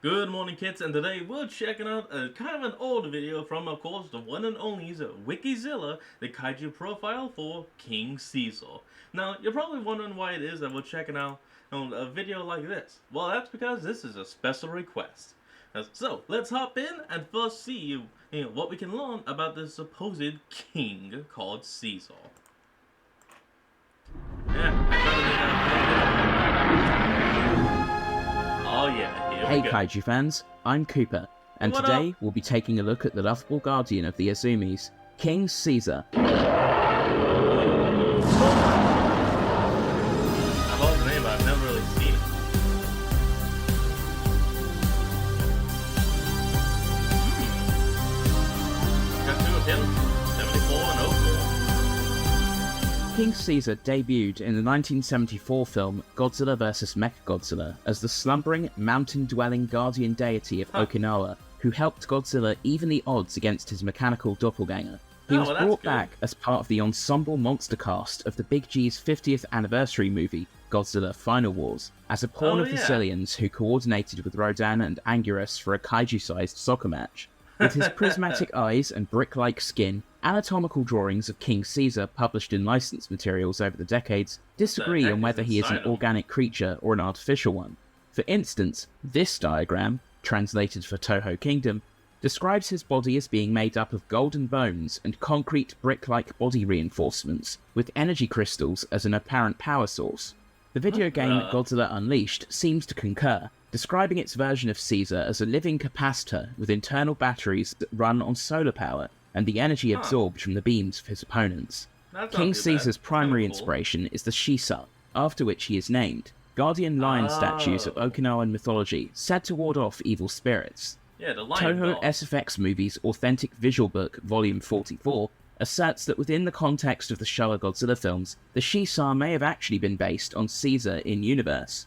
Good morning, kids, and today we're checking out a kind of an old video from, of course, the one and only Wikizilla, the kaiju profile for King Caesar. Now, you're probably wondering why it is that we're checking out a video like this. Well, that's because this is a special request. So, let's hop in and first see what we can learn about this supposed king called Caesar. Yeah, I tried to make that. Oh yeah, here Hey we go. Kaiju fans, I'm Cooper, and What today up? we'll be taking a look at the lovable guardian of the Azumis, King Caesar. I've heard the name, but I've never really seen it. Got two of him, 74 and 04. King Caesar debuted in the 1974 film Godzilla vs. Mechagodzilla as the slumbering, mountain-dwelling guardian deity of Okinawa, who helped Godzilla even the odds against his mechanical doppelganger. He was brought back as part of the ensemble monster cast of the Big G's 50th anniversary movie, Godzilla Final Wars, as a pawn of the Sicilians who coordinated with Rodan and Anguirus for a kaiju-sized soccer match. With his prismatic eyes and brick-like skin, anatomical drawings of King Caesar published in licensed materials over the decades disagree on whether he is an organic creature or an artificial one. For instance, this diagram, translated for Toho Kingdom, describes his body as being made up of golden bones and concrete brick-like body reinforcements, with energy crystals as an apparent power source. The video game Godzilla Unleashed seems to concur, describing its version of Caesar as a living capacitor with internal batteries that run on solar power and the energy absorbed from the beams of his opponents. King Caesar's primary inspiration is the Shisa, after which he is named, guardian lion statues of Okinawan mythology said to ward off evil spirits. Yeah, the lion Toho SFX Movies Authentic Visual Book Volume 44 asserts that within the context of the Showa Godzilla films, the Shisa may have actually been based on Caesar in universe.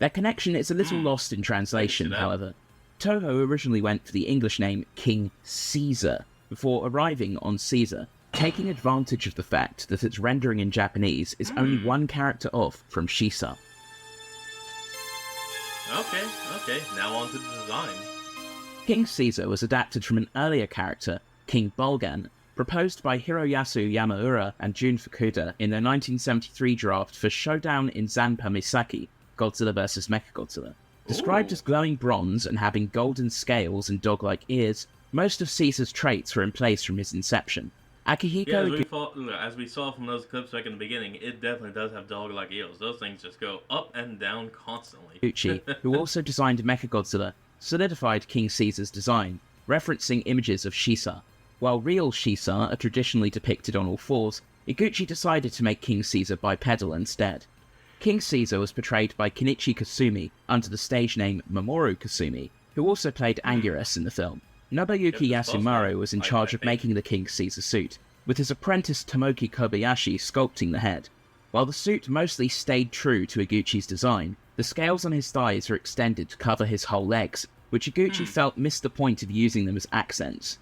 Their connection is a little lost in translation, however. Toho originally went for the English name King Caesar, before arriving on Caesar, taking advantage of the fact that its rendering in Japanese is only one character off from Shisa. Okay, now on to the design. King Caesar was adapted from an earlier character, King Bulgan, proposed by Hiroyasu Yamaura and Jun Fukuda in their 1973 draft for Showdown in Zanpa Misaki, Godzilla vs. Mechagodzilla. Described as glowing bronze and having golden scales and dog-like ears, most of Caesar's traits were in place from his inception. Akihiko as we saw from those clips back in the beginning, it definitely does have dog-like ears. Those things just go up and down constantly. Iguchi, who also designed Mechagodzilla, solidified King Caesar's design, referencing images of Shisa. While real Shisa are traditionally depicted on all fours, Iguchi decided to make King Caesar bipedal instead. King Caesar was portrayed by Kenichi Kasumi under the stage name Mamoru Kasumi, who also played Anguirus in the film. Nobuyuki Yasumaru was in charge of making the King Caesar suit, with his apprentice Tomoki Kobayashi sculpting the head. While the suit mostly stayed true to Iguchi's design, the scales on his thighs are extended to cover his whole legs, which Iguchi felt missed the point of using them as accents.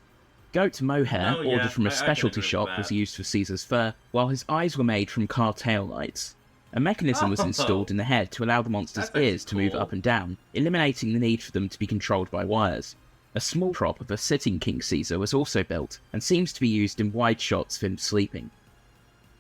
Goat mohair, ordered from a specialty shop, was used for Caesar's fur, while his eyes were made from car tail lights. A mechanism was installed in the head to allow the monster's ears to move up and down, eliminating the need for them to be controlled by wires. A small prop of a sitting King Caesar was also built, and seems to be used in wide shots of him sleeping.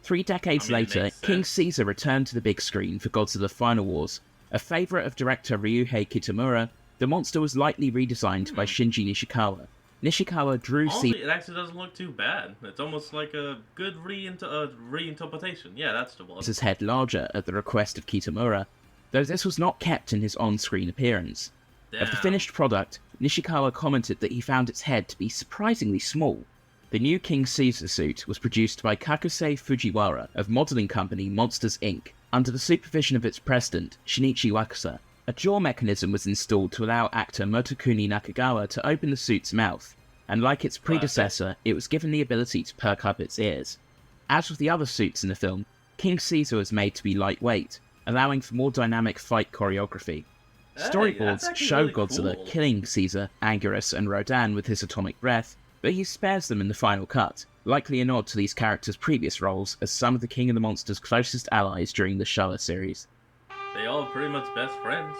3 decades later, King Caesar returned to the big screen for Godzilla Final Wars. A favourite of director Ryuhei Kitamura, the monster was lightly redesigned by Shinji Nishikawa. Nishikawa drew Caesar. It actually doesn't look too bad. It's almost like a good reinterpretation. Yeah, that's the one. His head larger at the request of Kitamura, though this was not kept in his on-screen appearance. Of the finished product, Nishikawa commented that he found its head to be surprisingly small. The new King Caesar suit was produced by Kakusei Fujiwara of modelling company Monsters Inc., under the supervision of its president, Shinichi Wakusa. A jaw mechanism was installed to allow actor Motokuni Nakagawa to open the suit's mouth, and like its predecessor, it was given the ability to perk up its ears. As with the other suits in the film, King Caesar was made to be lightweight, allowing for more dynamic fight choreography. Storyboards show Godzilla killing Caesar, Anguirus, and Rodan with his atomic breath, but he spares them in the final cut, likely a nod to these characters' previous roles as some of the King of the Monsters' closest allies during the Showa series. They all pretty much best friends,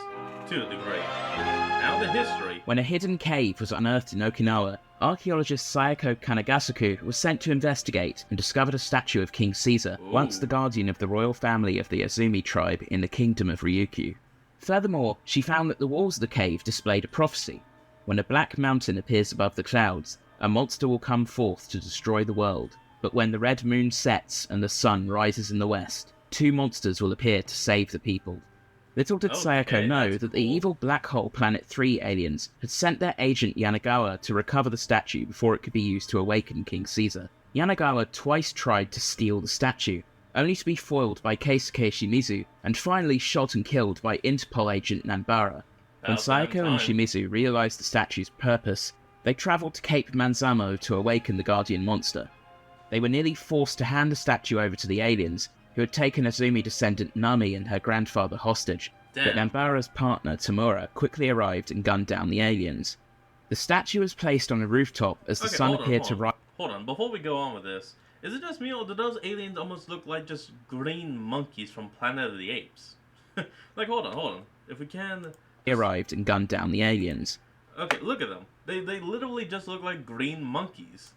to a degree. Now about the history. When a hidden cave was unearthed in Okinawa, archaeologist Sayako Kanagasaku was sent to investigate and discovered a statue of King Caesar, once the guardian of the royal family of the Azumi tribe in the kingdom of Ryukyu. Furthermore, she found that the walls of the cave displayed a prophecy. When a black mountain appears above the clouds, a monster will come forth to destroy the world. But when the red moon sets and the sun rises in the west, 2 monsters will appear to save the people. Little did Sayako know that the evil Black Hole Planet 3 aliens had sent their agent Yanagawa to recover the statue before it could be used to awaken King Caesar. Yanagawa twice tried to steal the statue, only to be foiled by Keisuke Shimizu, and finally shot and killed by Interpol agent Nanbara. When Sayako and Shimizu realized the statue's purpose, they traveled to Cape Manzamo to awaken the guardian monster. They were nearly forced to hand the statue over to the aliens, who had taken Azumi descendant Nami and her grandfather hostage, but Nanbara's partner Tamura quickly arrived and gunned down the aliens. The statue was placed on a rooftop as the sun appeared to rise. Hold on, before we go on with this, is it just me or do those aliens almost look like just green monkeys from Planet of the Apes? Like, hold on, if we can... Arrived and gunned down the aliens. Okay, look at them. They literally just look like green monkeys.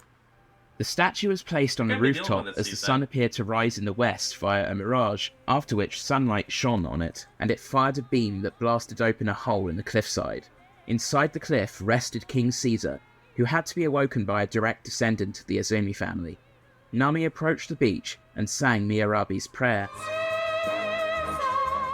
The statue was placed on a rooftop as the sun appeared to rise in the west via a mirage, after which sunlight shone on it, and it fired a beam that blasted open a hole in the cliffside. Inside the cliff rested King Caesar, who had to be awoken by a direct descendant of the Azumi family. Nami approached the beach and sang Miyarabi's prayer,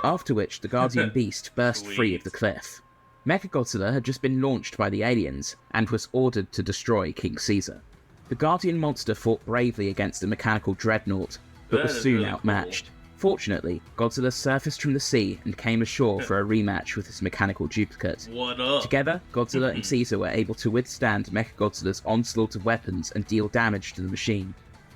after which the guardian beast burst free of the cliff. Mechagodzilla had just been launched by the aliens, and was ordered to destroy King Caesar. The guardian monster fought bravely against the mechanical dreadnought, but was soon outmatched. Fortunately, Godzilla surfaced from the sea and came ashore for a rematch with his mechanical duplicate. What up? Together, Godzilla and Caesar were able to withstand Mechagodzilla's onslaught of weapons and deal damage to the machine.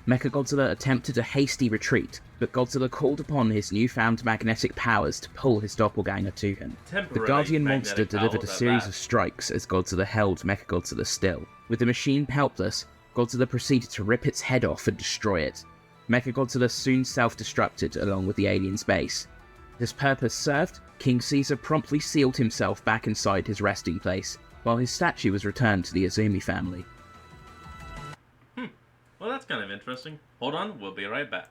Mechagodzilla attempted a hasty retreat, but Godzilla called upon his newfound magnetic powers to pull his doppelganger to him. The guardian monster delivered a series of strikes as Godzilla held Mechagodzilla still. With the machine helpless, Godzilla proceeded to rip its head off and destroy it. Mechagodzilla soon self-destructed along with the alien's base. This purpose served, King Caesar promptly sealed himself back inside his resting place, while his statue was returned to the Azumi family. Well, that's kind of interesting. Hold on, we'll be right back.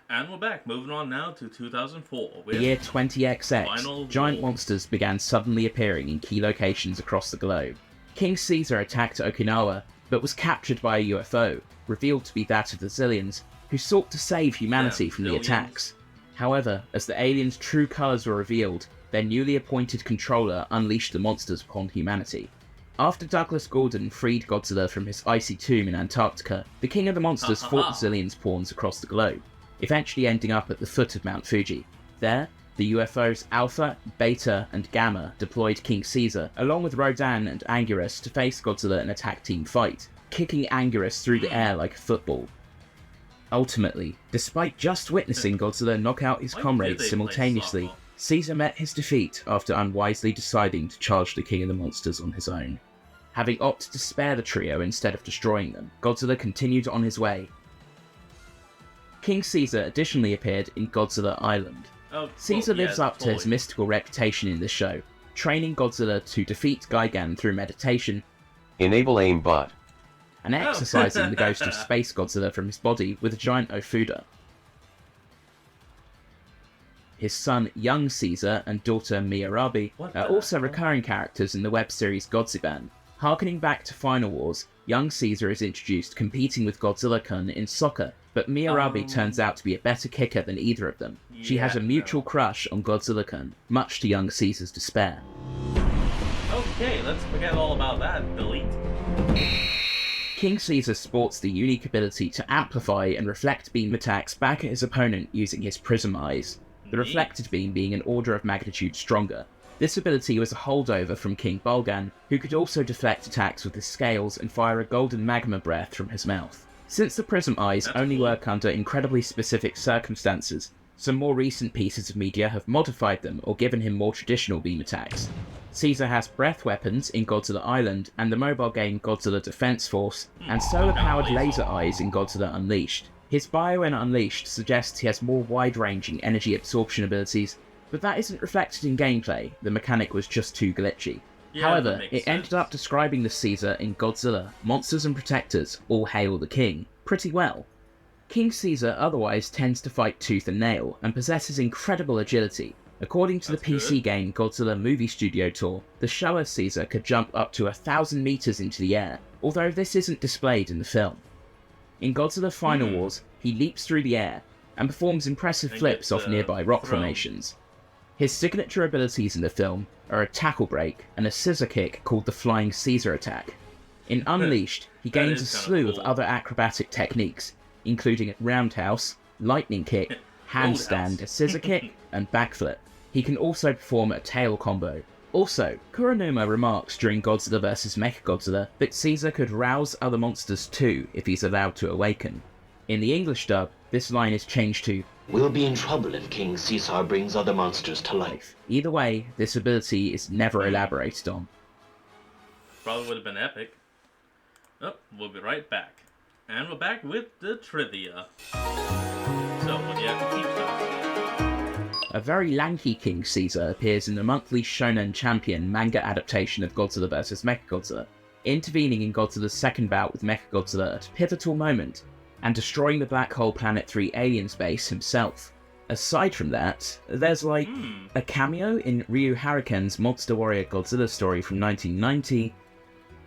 And we're back, moving on now to 2004. The year 20XX, giant monsters began suddenly appearing in key locations across the globe. King Caesar attacked Okinawa, but was captured by a UFO, revealed to be that of the Zillions, who sought to save humanity from the attacks. However, as the aliens' true colours were revealed, their newly appointed controller unleashed the monsters upon humanity. After Douglas Gordon freed Godzilla from his icy tomb in Antarctica, the King of the Monsters fought the Zillions pawns across the globe, eventually ending up at the foot of Mount Fuji. There, the UFOs Alpha, Beta, and Gamma deployed King Caesar, along with Rodan and Anguirus, to face Godzilla in a tag team fight, kicking Anguirus through the air like a football. Ultimately, despite just witnessing Godzilla knock out his comrades simultaneously, Caesar met his defeat after unwisely deciding to charge the King of the Monsters on his own. Having opted to spare the trio instead of destroying them, Godzilla continued on his way. King Caesar additionally appeared in Godzilla Island. Caesar lives up to his mystical reputation in this show, training Godzilla to defeat Gigan through meditation, enable aimbot, and exorcising the ghost of Space Godzilla from his body with a giant Ofuda. His son young Caesar and daughter Miyarabi are also recurring characters in the web series Godziban. Harkening back to Final Wars, young Caesar is introduced competing with Godzilla-kun in soccer, but Miyarabi turns out to be a better kicker than either of them. She has a mutual crush on Godzilla-kun, much to young Caesar's despair. Okay, let's forget all about that. Delete. King Caesar sports the unique ability to amplify and reflect beam attacks back at his opponent using his prism eyes, the reflected beam being an order of magnitude stronger. This ability was a holdover from King Bolgan, who could also deflect attacks with his scales and fire a golden magma breath from his mouth. Since the prism eyes only work under incredibly specific circumstances, some more recent pieces of media have modified them or given him more traditional beam attacks. Caesar has breath weapons in Godzilla Island and the mobile game Godzilla Defense Force, and solar-powered laser eyes in Godzilla Unleashed. His bio in Unleashed suggests he has more wide-ranging energy absorption abilities, but that isn't reflected in gameplay, the mechanic was just too glitchy. Yeah, that However, makes it ended sense. up describing the Caesar in Godzilla, Monsters and Protectors, All Hail the King, pretty well. King Caesar otherwise tends to fight tooth and nail, and possesses incredible agility. According to That's the PC good. game Godzilla Movie Studio Tour, the Showa Caesar could jump up to 1,000 meters into the air, although this isn't displayed in the film. In Godzilla Final Wars, he leaps through the air, and performs impressive And flips gets, off nearby rock thrown. formations. His signature abilities in the film are a tackle break and a scissor kick called the Flying Caesar Attack. In Unleashed, he That gains a is kinda slew of cool. other acrobatic techniques, including a roundhouse, lightning kick, handstand, Roundhouse. scissor kick, and backflip. He can also perform a tail combo. Also, Kuronuma remarks during Godzilla vs. Mechagodzilla that Caesar could rouse other monsters too if he's allowed to awaken. In the English dub, this line is changed to We'll be in trouble if King Caesar brings other monsters to life. Either way, this ability is never elaborated on. Probably would have been epic. Oh, we'll be right back. And we're back with the trivia. So, what do you have to teach us? A very lanky King Caesar appears in the monthly Shonen Champion manga adaptation of Godzilla vs. Mechagodzilla, intervening in Godzilla's second bout with Mechagodzilla at a pivotal moment, and destroying the Black Hole Planet 3 alien base himself. Aside from that, there's a cameo in Ryu Hariken's Monster Warrior Godzilla story from 1990,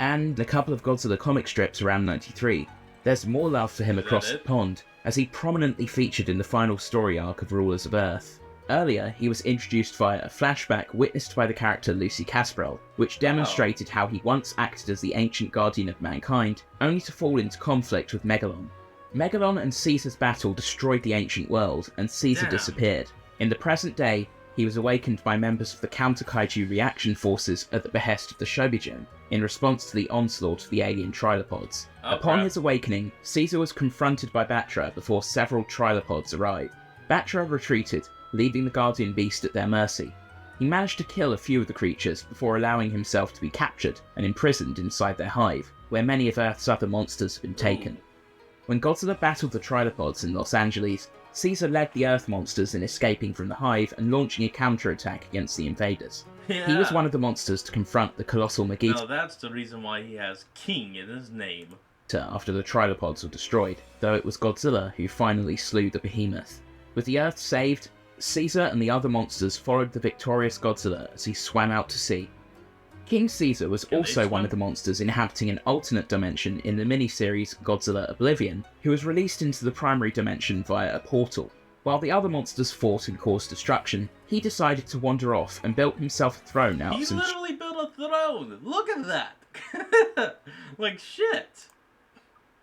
and a couple of Godzilla comic strips around 93. There's more love for him Is that across the it? pond, as he prominently featured in the final story arc of Rulers of Earth. Earlier, he was introduced via a flashback witnessed by the character Lucy Kasparov, which demonstrated how he once acted as the ancient guardian of mankind, only to fall into conflict with Megalon. Megalon and Caesar's battle destroyed the ancient world, and Caesar Damn. disappeared. In the present day, he was awakened by members of the counter-kaiju reaction forces at the behest of the Shobijin, in response to the onslaught of the alien trilopods. Oh, Upon crap. his awakening, Caesar was confronted by Batra before several trilopods arrived. Batra retreated, leaving the Guardian Beast at their mercy. He managed to kill a few of the creatures before allowing himself to be captured and imprisoned inside their hive, where many of Earth's other monsters have been taken. When Godzilla battled the trilopods in Los Angeles, Caesar led the Earth monsters in escaping from the hive and launching a counterattack against the invaders. Yeah. He was one of the monsters to confront the colossal Megiddo Now that's the reason why he has King in his name. after the trilopods were destroyed, though it was Godzilla who finally slew the behemoth. With the Earth saved, Caesar and the other monsters followed the victorious Godzilla as he swam out to sea. King Caesar was Can they also one swim? of the monsters inhabiting an alternate dimension in the miniseries Godzilla Oblivion, who was released into the primary dimension via a portal. While the other monsters fought and caused destruction, he decided to wander off and built himself a throne out He of some literally built a throne! Look at that! Like shit!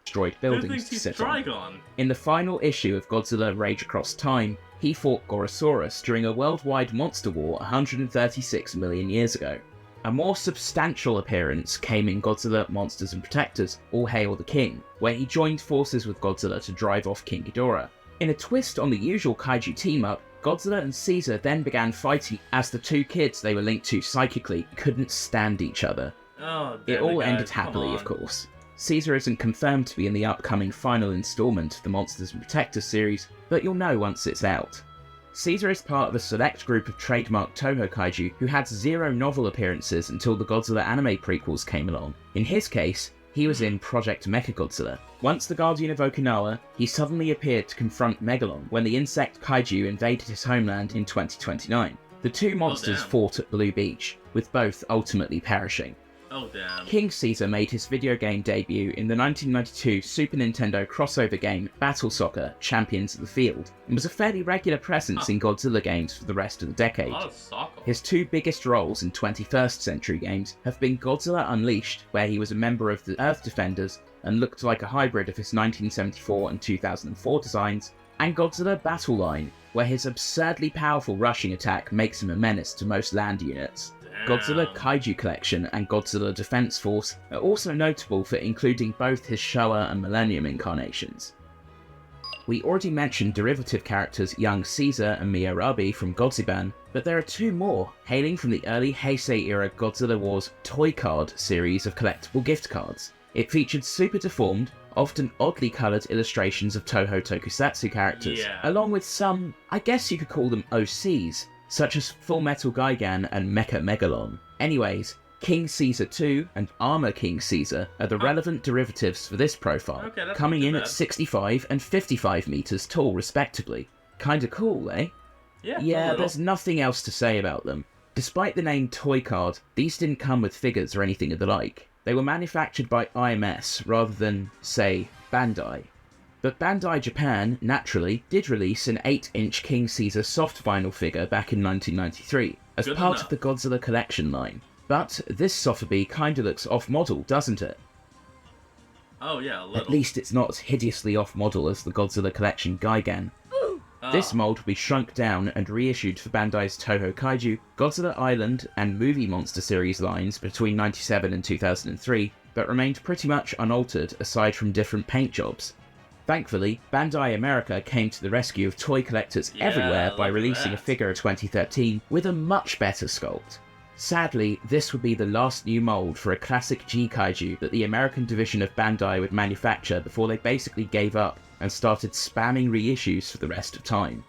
destroyed Who buildings thinks to he's sit on. Trigon? In the final issue of Godzilla Rage Across Time, he fought Gorosaurus during a worldwide monster war 136 million years ago. A more substantial appearance came in Godzilla Monsters and Protectors, All Hail the King, where he joined forces with Godzilla to drive off King Ghidorah. In a twist on the usual kaiju team-up, Godzilla and Caesar then began fighting as the two kids they were linked to psychically couldn't stand each other. Oh, It damn all it, ended guys, come happily, of on. course. Caesar isn't confirmed to be in the upcoming final installment of the Monsters and Protectors series, but you'll know once it's out. Caesar is part of a select group of trademark Toho kaiju who had 0 novel appearances until the Godzilla anime prequels came along. In his case, he was in Project Mechagodzilla. Once the Guardian of Okinawa, he suddenly appeared to confront Megalon when the insect kaiju invaded his homeland in 2029. The two monsters damn. fought at Blue Beach, with both ultimately perishing. Oh, damn. King Caesar made his video game debut in the 1992 Super Nintendo crossover game Battle Soccer Champions of the Field, and was a fairly regular presence in Godzilla games for the rest of the A decade. lot of soccer. His two biggest roles in 21st century games have been Godzilla Unleashed, where he was a member of the Earth Defenders and looked like a hybrid of his 1974 and 2004 designs, and Godzilla Battle Line, where his absurdly powerful rushing attack makes him a menace to most land units. Godzilla Damn. Kaiju Collection and Godzilla Defense Force are also notable for including both his Showa and Millennium incarnations. We already mentioned derivative characters young Caesar and Miyorabi from Godziban, but there are two more, hailing from the early Heisei-era Godzilla Wars toy card series of collectible gift cards. It featured super deformed, often oddly coloured illustrations of Toho Tokusatsu characters, Yeah. along with some, I guess you could call them OCs, such as Full Metal Gigan and Mecha Megalon. Anyways, King Caesar 2 and Armor King Caesar are the relevant derivatives for this profile, Okay, that's coming not too in bad. at 65 and 55 meters tall respectively. Kinda cool, eh? Yeah, a Yeah, little. there's nothing else to say about them. Despite the name Toy Card, these didn't come with figures or anything of the like. They were manufactured by IMS rather than, say, Bandai. But Bandai Japan, naturally, did release an 8-inch King Caesar soft vinyl figure back in 1993, as Good part enough. of the Godzilla collection line. But this Sotheby kinda looks off-model, doesn't it? Oh yeah, a little. At least it's not as hideously off-model as the Godzilla collection Gigan. This mold will be shrunk down and reissued for Bandai's Toho Kaiju, Godzilla Island, and Movie Monster series lines between 1997 and 2003, but remained pretty much unaltered aside from different paint jobs. Thankfully, Bandai America came to the rescue of toy collectors Yeah, everywhere by look at releasing a that. figure in 2013 with a much better sculpt. Sadly, this would be the last new mold for a classic G-Kaiju that the American division of Bandai would manufacture before they basically gave up and started spamming reissues for the rest of time.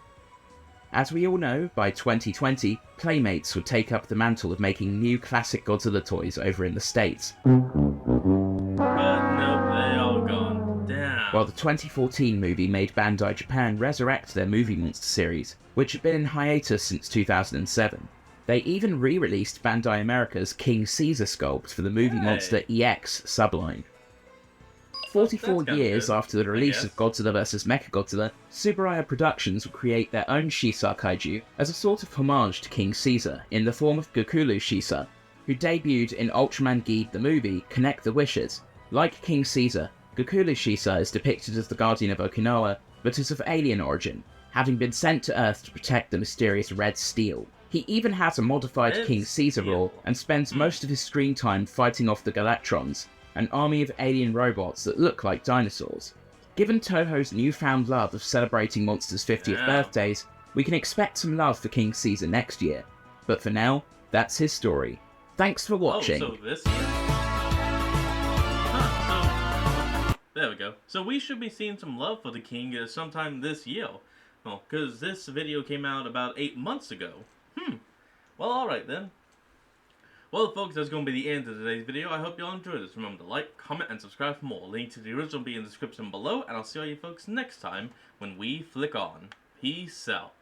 As we all know, by 2020, Playmates would take up the mantle of making new classic Godzilla toys over in the States, But nope, they all gone. Damn. while the 2014 movie made Bandai Japan resurrect their Movie Monster series, which had been in hiatus since 2007. They even re-released Bandai America's King Caesar sculpt for the Movie Hey. Monster EX subline. 44 That's kinda years good, after the I release of guess. Godzilla vs. Mechagodzilla, Tsuburaya Productions will create their own Shisa Kaiju as a sort of homage to King Caesar in the form of Gokulu Shisa, who debuted in Ultraman Geed the movie Connect the Wishes. Like King Caesar, Gokulu Shisa is depicted as the guardian of Okinawa, but is of alien origin, having been sent to Earth to protect the mysterious Red Steel. He even has a modified Red King Caesar Steel. role and spends most of his screen time fighting off the Galactrons, an army of alien robots that look like dinosaurs. Given Toho's newfound love of celebrating Monster's 50th Yeah. birthdays, we can expect some love for King Caesar next year. But for now, that's his story. Thanks for watching. Oh, so this year? Huh, so... There we go. So we should be seeing some love for the king sometime this year. Well, because this video came out about 8 months ago. Well, alright then. Well, folks, that's going to be the end of today's video. I hope you all enjoyed this. Remember to like, comment, and subscribe for more. Link to the original will be in the description below, and I'll see all you folks next time when we flick on. Peace out.